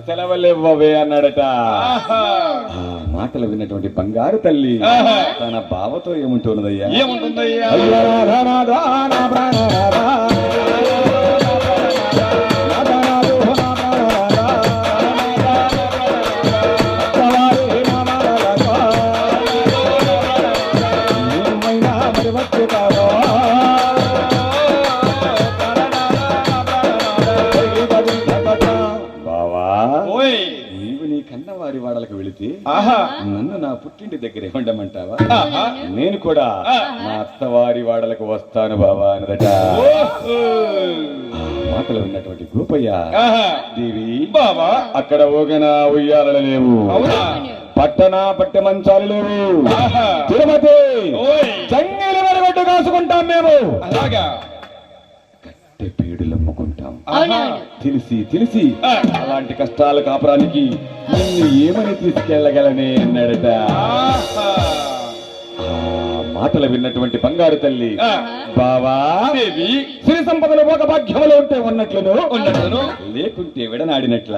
సెలవులేవ్వవే అన్నాడట. ఆ మాటలు విన్నటువంటి బంగారు తల్లి తన బావతో ఏముంటున్నదయ్యా? ఏముంటుందయ్యా? కన్నవారి వాడలకు వెళితే నన్ను నా పుట్టింటి దగ్గరే ఉండమంటావా? నేను కూడా నా అత్తవారి వాడలకు వస్తాను బావా అన్నదట. మాటలు ఉన్నటువంటి గోపయ్య దేవి బావా అక్కడ ఓగన ఉయ్యాలలు లేవు, పట్టె మంచాలు లేవు, తిరుమతి చంగిలి మరగొట్టు కాసుకుంటాం మేము, అలాగా కట్టె పీడులు అమ్ముకుంటాం. తెలిసి అలాంటి కష్టాల కాపురానికి నిన్ను ఏమని తీసుకెళ్ళగలనే అన్నాడట. మాటలు విన్నటువంటి బంగారు తల్లి బావా సిరి సంపదలు ఒక భాగ్యములు ఉంటే ఉన్నట్లును లేకుంటే విడనాడినట్ల